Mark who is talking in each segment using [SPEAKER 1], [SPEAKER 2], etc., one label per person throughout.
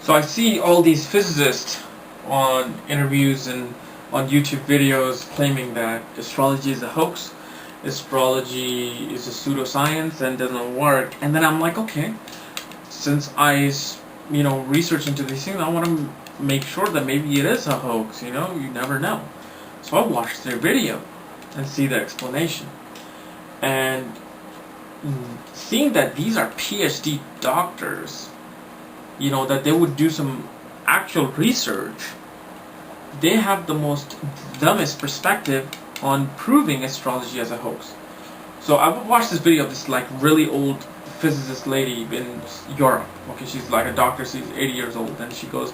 [SPEAKER 1] So I see all these physicists on interviews and on YouTube videos claiming that astrology is a hoax, astrology is a pseudoscience and doesn't work. And then I'm like, okay, since I research into these things, I want to make sure that maybe it is a hoax. You never know. So I watched their video and see the explanation. And seeing that these are PhD doctors, that they would do some actual research, they have the most dumbest perspective on proving astrology as a hoax. So I would watch this video of this really old physicist lady in Europe. Okay, she's like a doctor, she's 80 years old, and she goes,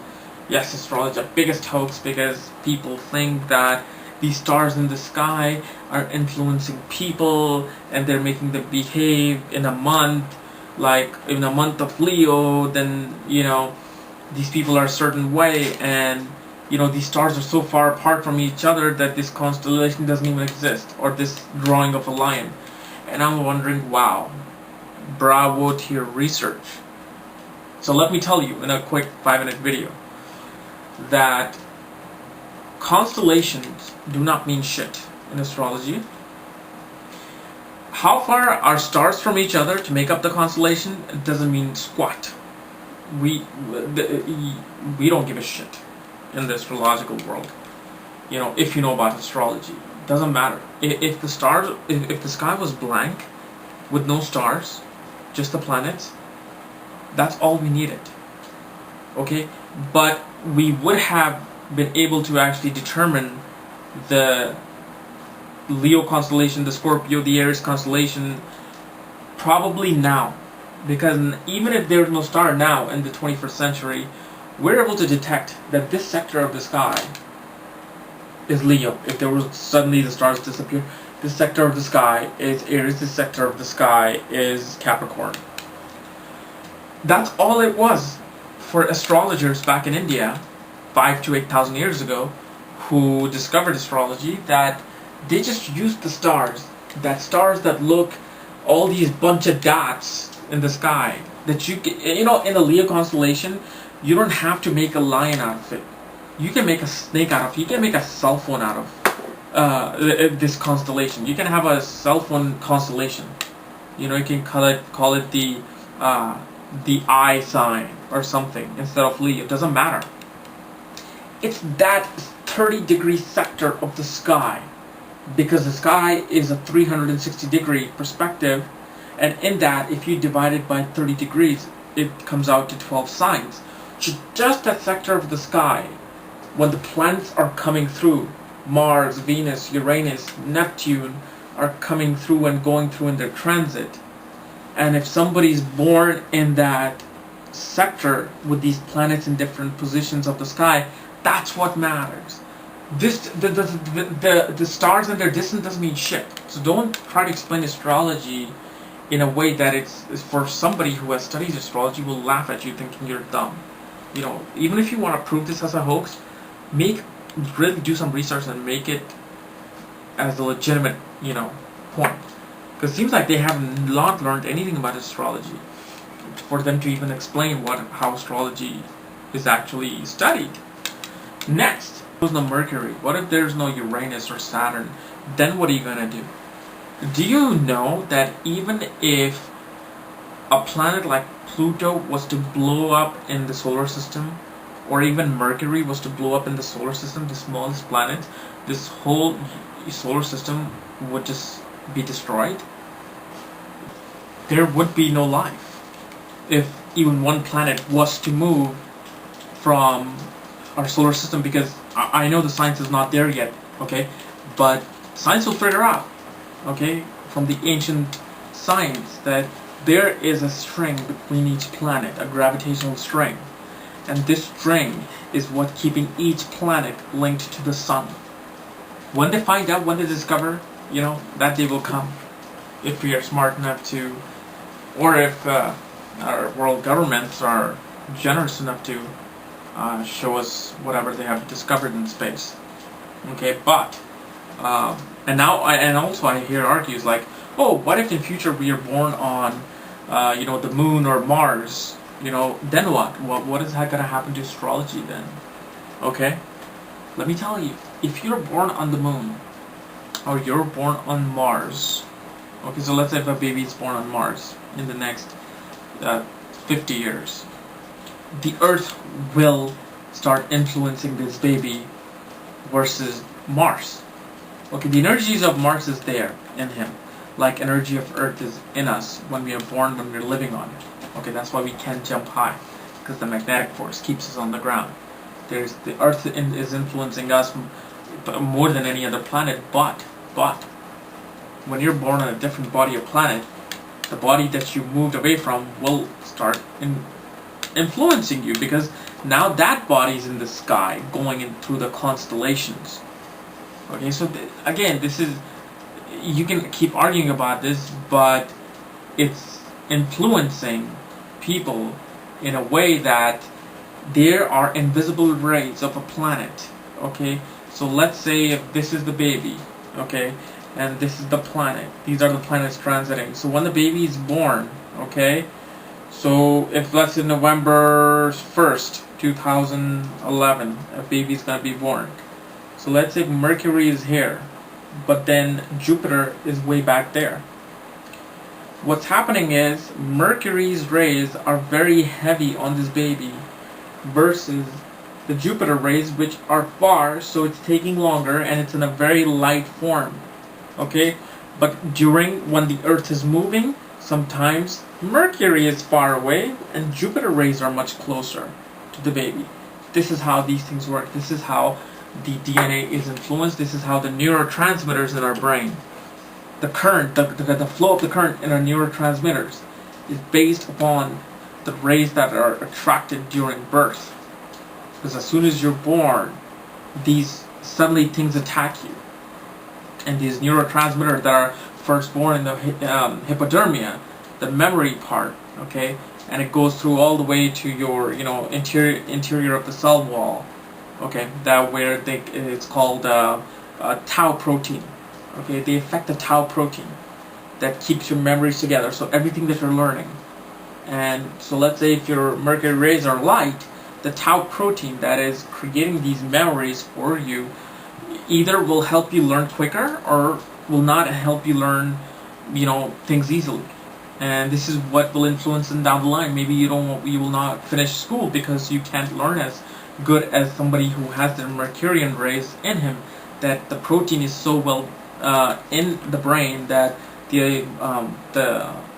[SPEAKER 1] yes, astrology is the biggest hoax because people think that these stars in the sky are influencing people and they're making them behave in a month, like in a month of Leo, then these people are a certain way, and these stars are so far apart from each other that this constellation doesn't even exist, or this drawing of a lion. And I'm wondering, wow, bravo to your research. So let me tell you in a quick 5-minute video that constellations do not mean shit in astrology. How far are stars from each other to make up the constellation? It doesn't mean squat. We don't give a shit in the astrological world. If you know about astrology, doesn't matter. If the sky was blank with no stars, just the planets, that's all we needed. Okay, but we would have been able to actually determine the Leo constellation, the Scorpio, the Aries constellation probably now, because even if there's no star now in the 21st century, we're able to detect that this sector of the sky is Leo. If there was suddenly the stars disappear, this sector of the sky is Aries, this sector of the sky is Capricorn. That's all it was for astrologers back in India 5,000 to 8,000 years ago who discovered astrology, that they just used the stars, that look all these bunch of dots in the sky that in the Leo constellation, you don't have to make a lion out of it. You can make a snake out of it. You can make a cell phone out of this constellation. You can have a cell phone constellation. You can call it the eye sign or something instead of Leo. It doesn't matter. It's that 30-degree sector of the sky, because the sky is a 360-degree perspective, and in that, if you divide it by 30 degrees, it comes out to 12 signs. Just that sector of the sky, when the planets are coming through, Mars, Venus, Uranus, Neptune, are coming through and going through in their transit, and if somebody's born in that sector with these planets in different positions of the sky, that's what matters. The stars and their distance doesn't mean shit. So don't try to explain astrology in a way that it's for somebody who has studied astrology will laugh at you thinking you're dumb. Even if you want to prove this as a hoax, really do some research and make it as a legitimate, point. Because it seems like they have not learned anything about astrology for them to even explain how astrology is actually studied. Next, there's no Mercury. What if there's no Uranus or Saturn? Then what are you gonna do? Do you know that even if a planet like Pluto was to blow up in the solar system, or even Mercury was to blow up in the solar system, the smallest planet, this whole solar system would just be destroyed? There would be no life if even one planet was to move from our solar system, because I know the science is not there yet, okay, but science will figure out, okay, from the ancient science, that there is a string between each planet, a gravitational string, and this string is what keeping each planet linked to the sun. When they find out, when they discover, that day will come, if we are smart enough to, or if our world governments are generous enough to show us whatever they have discovered in space. Okay, but and also I hear argues like, oh, what if in future we are born on the moon or Mars? then what? What is going to happen to astrology then? Okay? Let me tell you, if you're born on the moon, or you're born on Mars, okay, so let's say if a baby is born on Mars in the next 50 years, the Earth will start influencing this baby versus Mars. Okay, the energies of Mars is there in him, like energy of Earth is in us when we are born, when we're living on it. Okay, that's why we can't jump high, because the magnetic force keeps us on the ground. The Earth is influencing us more than any other planet, but when you're born on a different body or planet, the body that you moved away from will start influencing you, because now that body is in the sky going in through the constellations. Okay, so again, this is, you can keep arguing about this, but it's influencing people in a way that there are invisible rays of a planet. Okay, so let's say if this is the baby, okay, and this is the planet, these are the planets transiting. So when the baby is born, okay, so if let's say November 1st 2011 a baby is going to be born, so let's say Mercury is here, but then Jupiter is way back there. What's happening is Mercury's rays are very heavy on this baby versus the Jupiter rays, which are far, so it's taking longer and it's in a very light form. Okay, but when the Earth is moving, sometimes Mercury is far away and Jupiter rays are much closer to the baby. This is how these things work. This is how the DNA is influenced. This is how the neurotransmitters in our brain, the current, the flow of the current in our neurotransmitters is based upon the rays that are attracted during birth. Because as soon as you're born, these suddenly things attack you. And these neurotransmitters that are first born in the hypodermia, the memory part, okay, and it goes through all the way to your, interior of the cell wall, okay, that where it's called tau protein, okay, they affect the tau protein that keeps your memories together, so everything that you're learning. And so let's say if your Mercury rays are light, the tau protein that is creating these memories for you either will help you learn quicker or will not help you learn, things easily. And this is what will influence them down the line. Maybe you will not finish school because you can't learn as good as somebody who has the Mercurian rays in him, that the protein is so well in the brain that the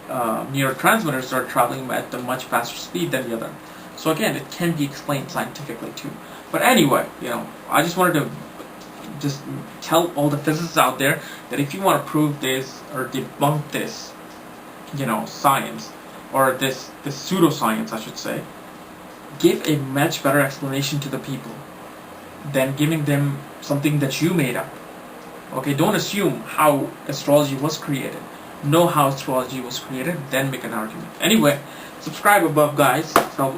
[SPEAKER 1] neurotransmitters are traveling at a much faster speed than the other. So again, it can be explained scientifically too. But anyway, I just wanted to just tell all the physicists out there that if you want to prove this or debunk this, science, or this pseudoscience, I should say, give a much better explanation to the people than giving them something that you made up. Okay, don't assume how astrology was created. Know how astrology was created, then make an argument. Anyway, subscribe above, guys. So,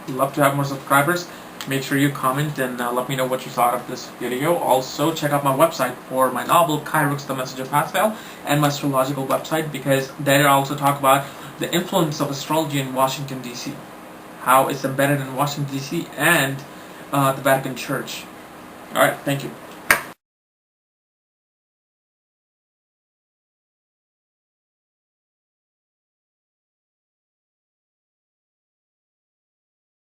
[SPEAKER 1] love to have more subscribers. Make sure you comment and let me know what you thought of this video. Also, check out my website for my novel, Kairos, The Message of Pascal, and my astrological website, because there I also talk about the influence of astrology in Washington, D.C., how it's embedded in Washington, D.C., and the Vatican Church. Alright, thank you.